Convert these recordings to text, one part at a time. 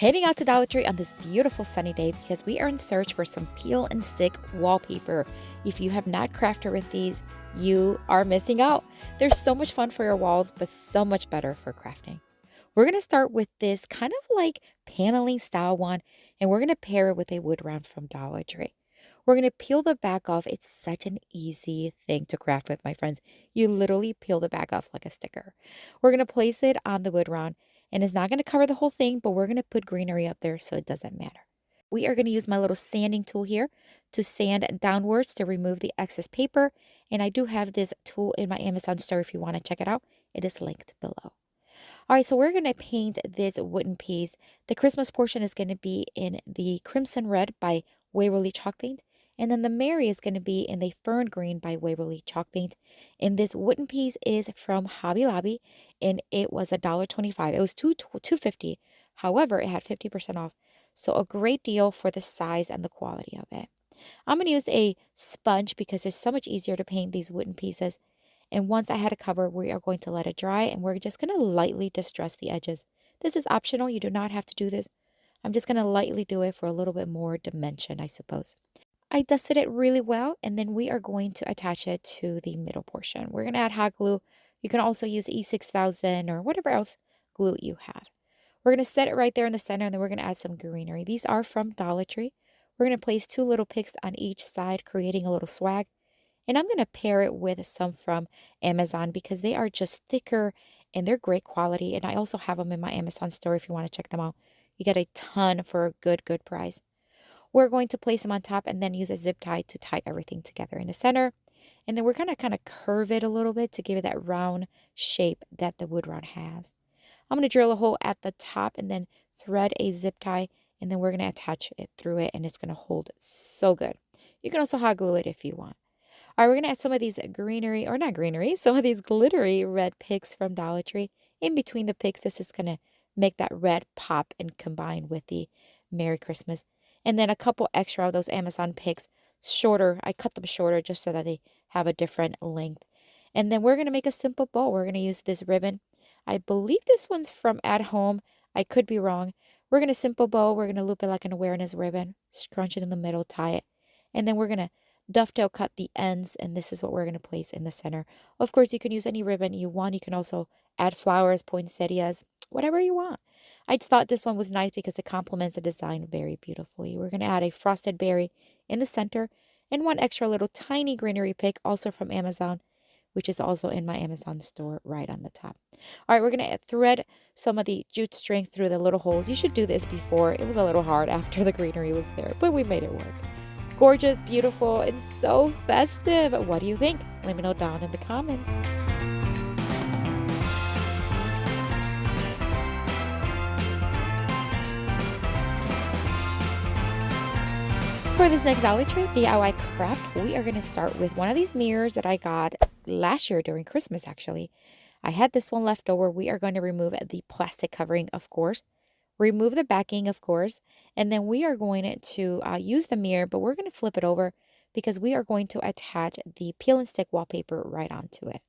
heading out to Dollar Tree on this beautiful sunny day because we are in search for some peel and stick wallpaper. If you have not crafted with these, you are missing out. They're so much fun for your walls, but so much better for crafting. We're going to start with this kind of like paneling style one, and we're going to pair it with a wood round from Dollar Tree. We're going to peel the back off. It's such an easy thing to craft with, my friends. You literally peel the back off like a sticker. We're going to place it on the wood round, and it's not going to cover the whole thing, but we're going to put greenery up there so it doesn't matter. We are going to use my little sanding tool here to sand downwards to remove the excess paper. And I do have this tool in my Amazon store if you want to check it out. It is linked below. All right, so we're going to paint this wooden piece. The Christmas portion is going to be in the Crimson Red by Waverly Chalk Paint. And then the Mary is going to be in the Fern Green by Waverly Chalk Paint. And this wooden piece is from Hobby Lobby, and it was $1.25. It was $2.50. However, it had 50% off. So a great deal for the size and the quality of it. I'm going to use a sponge because it's so much easier to paint these wooden pieces. And once I had it covered, we are going to let it dry, and we're just going to lightly distress the edges. This is optional. You do not have to do this. I'm just going to lightly do it for a little bit more dimension, I suppose. I dusted it really well, and then we are going to attach it to the middle portion. We're going to add hot glue. You can also use E6000 or whatever else glue you have. We're going to set it right there in the center, and then we're going to add some greenery. These are from Dollar Tree. We're going to place 2 little picks on each side, creating a little swag. And I'm going to pair it with some from Amazon because they are just thicker and they're great quality. And I also have them in my Amazon store if you want to check them out. You get a ton for a good price. We're going to place them on top and then use a zip tie to tie everything together in the center. And then we're going to kind of curve it a little bit to give it that round shape that the wood round has. I'm going to drill a hole at the top and then thread a zip tie. And then we're going to attach it through it, and it's going to hold so good. You can also hot glue it if you want. All right, we're going to add some of these greenery, or not greenery, some of these glittery red picks from Dollar Tree. In between the picks, this is going to make that red pop and combine with the Merry Christmas. And then a couple extra of those Amazon picks, shorter. I cut them shorter just so that they have a different length. And then we're going to make a simple bow. We're going to use this ribbon. I believe this one's from At Home. I could be wrong. We're going to simple bow. We're going to loop it like an awareness ribbon, scrunch it in the middle, tie it. And then we're going to dovetail cut the ends, and this is what we're going to place in the center. Of course, you can use any ribbon you want. You can also add flowers, poinsettias, whatever you want. I thought this one was nice because it complements the design very beautifully. We're going to add a frosted berry in the center and one extra little tiny greenery pick, also from Amazon, which is also in my Amazon store right on the top. All right, we're going to thread some of the jute string through the little holes. You should do this before. It was a little hard after the greenery was there, but we made it work. Gorgeous, beautiful, and so festive. What do you think? Let me know down in the comments. For this next Dollar Tree DIY craft, we are going to start with one of these mirrors that I got last year during Christmas, actually. I had this one left over. We are going to remove the plastic covering, of course. Remove the backing, of course. And then we are going to use the mirror, but we're going to flip it over because we are going to attach the peel and stick wallpaper right onto it.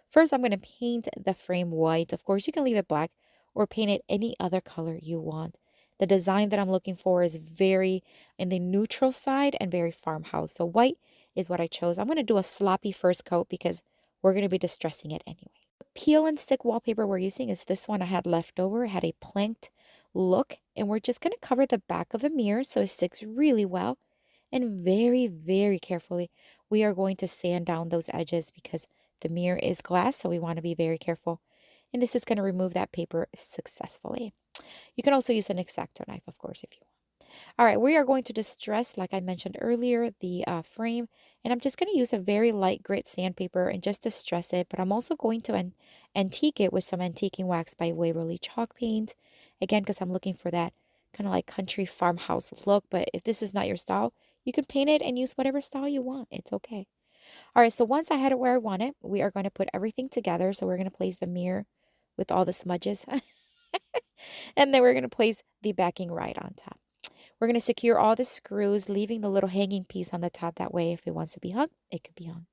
First, I'm going to paint the frame white. Of course, you can leave it black or paint it any other color you want. The design that I'm looking for is very in the neutral side and very farmhouse. So white is what I chose. I'm going to do a sloppy first coat because we're going to be distressing it anyway. The peel and stick wallpaper we're using is this one I had left over. It had a planked look, and we're just going to cover the back of the mirror so it sticks really well. And very carefully, we are going to sand down those edges because the mirror is glass, so we want to be very careful. And this is going to remove that paper successfully. You can also use an X-Acto knife, of course, if you want. All right, we are going to distress, like I mentioned earlier, the frame. And I'm just going to use a very light grit sandpaper and just distress it. But I'm also going to antique it with some antiquing wax by Waverly Chalk Paint. Again, because I'm looking for that kind of like country farmhouse look. But if this is not your style, you can paint it and use whatever style you want. It's okay. All right, so once I had it where I want it, we are going to put everything together. So we're going to place the mirror with all the smudges. And then we're going to place the backing right on top. We're going to secure all the screws, leaving the little hanging piece on the top. That way, if it wants to be hung, it could be hung.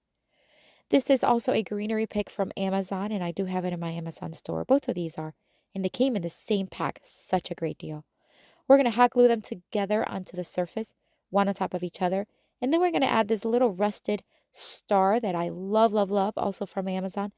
This is also a greenery pick from Amazon, and I do have it in my Amazon store. Both of these are, and they came in the same pack. Such a great deal. We're going to hot glue them together onto the surface, one on top of each other. And then we're going to add this little rusted star that I love, love, love, also from Amazon.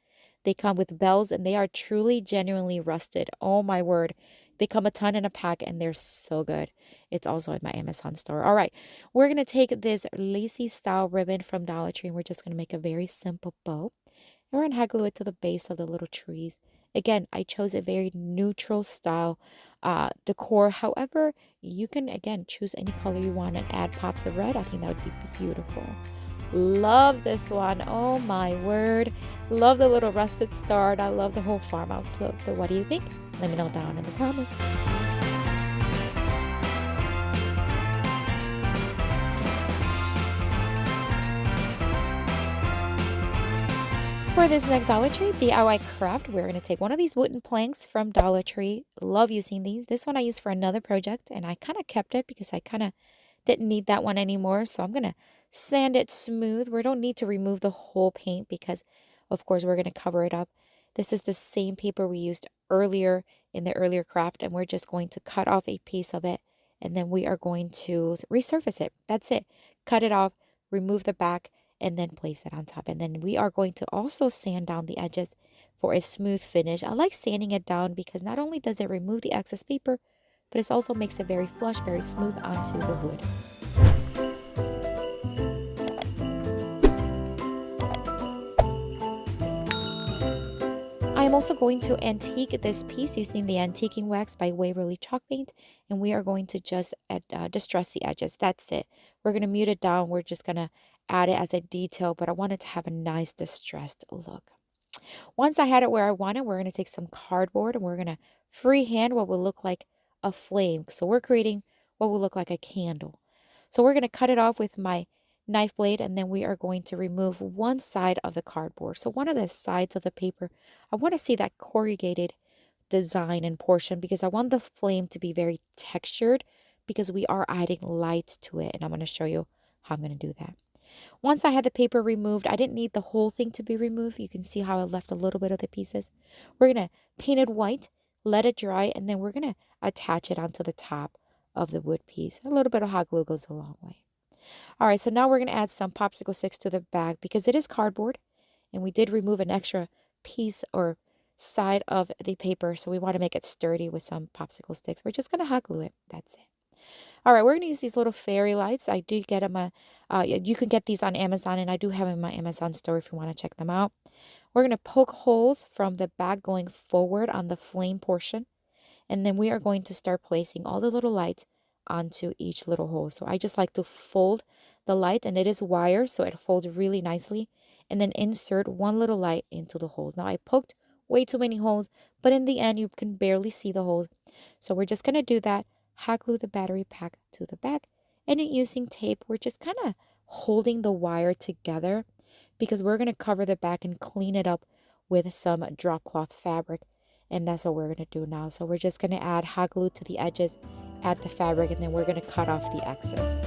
They come with bells and they are truly, genuinely rusted. Oh my word. They come a ton in a pack and they're so good. It's also in my Amazon store. All right, we're going to take this lacy style ribbon from Dollar Tree and we're just going to make a very simple bow. And we're going to hot glue it to the base of the little trees. Again, I chose a very neutral style decor. However, you can, again, choose any color you want and add pops of red. I think that would be beautiful. Love this one. Oh my word. Love the little rusted star. And I love the whole farmhouse look. But what do you think? Let me know down in the comments. For this next Dollar Tree DIY craft, we're going to take one of these wooden planks from Dollar Tree. Love using these. This one I used for another project, and I kind of kept it because I kind of didn't need that one anymore. So I'm going to sand it smooth. We don't need to remove the whole paint because, of course, we're going to cover it up. This is the same paper we used earlier in the earlier craft, and we're just going to cut off a piece of it, and then we are going to resurface it. That's it. Cut it off, remove the back, and then place it on top. And then we are going to also sand down the edges for a smooth finish. I like sanding it down because not only does it remove the excess paper, but it also makes it very flush, very smooth onto the wood. I am also going to antique this piece using the antiquing wax by Waverly Chalk Paint, and we are going to just distress the edges. That's it. We're going to mute it down. We're just going to add it as a detail, but I want it to have a nice distressed look. Once I had it where I wanted, we're going to take some cardboard and we're going to freehand what will look like a flame. So we're creating what will look like a candle. So we're going to cut it off with my knife blade, and then we are going to remove one side of the cardboard. So one of the sides of the paper, I want to see that corrugated design and portion because I want the flame to be very textured because we are adding light to it, and I'm going to show you how I'm going to do that. Once I had the paper removed, I didn't need the whole thing to be removed. You can see how I left a little bit of the pieces. We're going to paint it white, let it dry, and then we're going to attach it onto the top of the wood piece. A little bit of hot glue goes a long way. All right, so now we're going to add some popsicle sticks to the bag because it is cardboard, and we did remove an extra piece or side of the paper, so we want to make it sturdy with some popsicle sticks. We're just going to hot glue it. That's it. All right, we're going to use these little fairy lights. I do get them. You can get these on Amazon, and I do have them in my Amazon store if you want to check them out. We're going to poke holes from the bag going forward on the flame portion, and then we are going to start placing all the little lights onto each little hole. So I just like to fold the light, and it is wire, so it folds really nicely, and then insert one little light into the holes. Now I poked way too many holes, but in the end you can barely see the holes. So we're just going to do that. Hot glue the battery pack to the back, and then using tape, we're just kind of holding the wire together because we're going to cover the back and clean it up with some drop cloth fabric, and that's what we're going to do now. So we're just going to add hot glue to the edges, add the fabric, and then we're going to cut off the excess.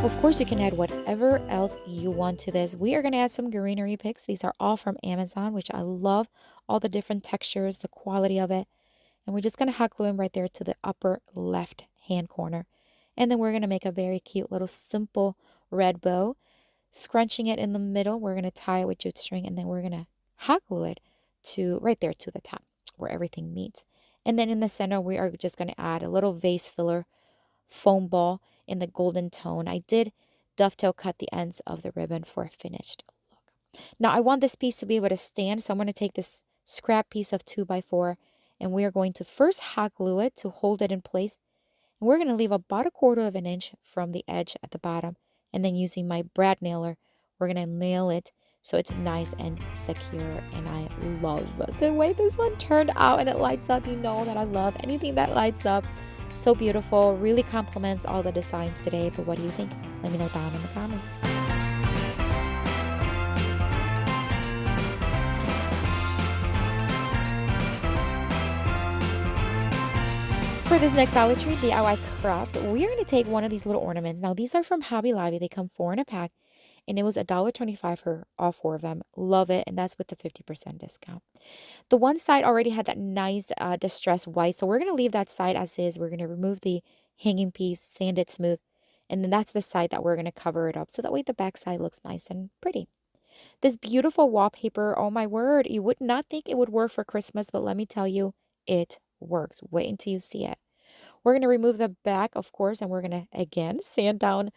Of course, you can add whatever else you want to this. We are going to add some greenery picks. These are all from Amazon, which I love. All the different textures, the quality of it. And we're just going to hot glue them right there to the upper left hand corner. And then we're going to make a very cute little simple red bow. Scrunching it in the middle, we're going to tie it with jute string, and then we're going to hot glue it to right there to the top where everything meets. And then in the center, we are just going to add a little vase filler foam ball in the golden tone. I did dovetail cut the ends of the ribbon for a finished look. Now I want this piece to be able to stand, so I'm going to take this scrap piece of 2x4, and we are going to first hot glue it to hold it in place. And we're going to leave about 1/4 of an inch from the edge at the bottom, and then using my brad nailer, we're going to nail it so it's nice and secure. And I love the way this one turned out, and it lights up. You know that I love anything that lights up. So beautiful, really complements all the designs today. But what do you think? Let me know down in the comments. For this next Dollar Tree DIY craft, we are going to take one of these little ornaments. Now these are from Hobby Lobby. They come 4 in a pack, and it was $1.25 for all four of them. Love it, and that's with the 50% discount. The one side already had that nice distressed white, so we're going to leave that side as is. We're going to remove the hanging piece, sand it smooth, and then that's the side that we're going to cover it up, so that way the back side looks nice and pretty. This beautiful wallpaper, oh my word, you would not think it would work for Christmas, but let me tell you, it works. Wait until you see it. We're going to remove the back, of course, and we're going to, again, sand down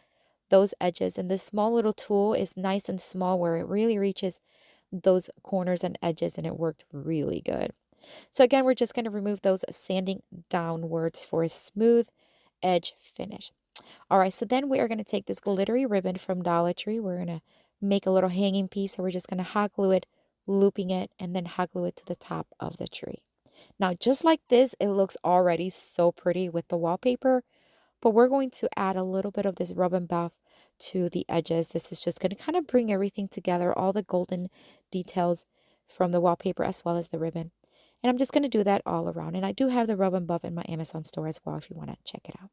those edges. And this small little tool is nice and small where it really reaches those corners and edges, and it worked really good. So again, we're just going to remove those sanding downwards for a smooth edge finish. All right, so then we are going to take this glittery ribbon from Dollar Tree. We're going to make a little hanging piece, so we're just going to hot glue it, looping it, and then hot glue it to the top of the tree. Now, just like this, it looks already so pretty with the wallpaper, but we're going to add a little bit of this rub and buff to the edges. This is just going to kind of bring everything together, all the golden details from the wallpaper as well as the ribbon. And I'm just going to do that all around. And I do have the rub and buff in my Amazon store as well if you want to check it out.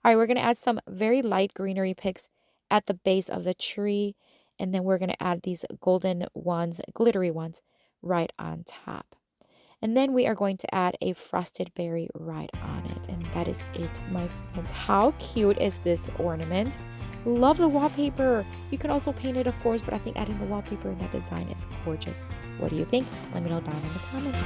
All right, we're going to add some very light greenery picks at the base of the tree. And then we're going to add these golden ones, glittery ones, right on top. And then we are going to add a frosted berry right on it. And that is it, my friends. How cute is this ornament? Love the wallpaper. You can also paint it, of course, but I think adding the wallpaper in that design is gorgeous. What do you think? Let me know down in the comments.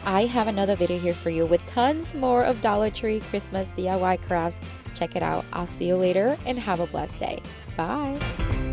I have another video here for you with tons more of Dollar Tree Christmas DIY crafts. Check it out. I'll see you later and have a blessed day. Bye.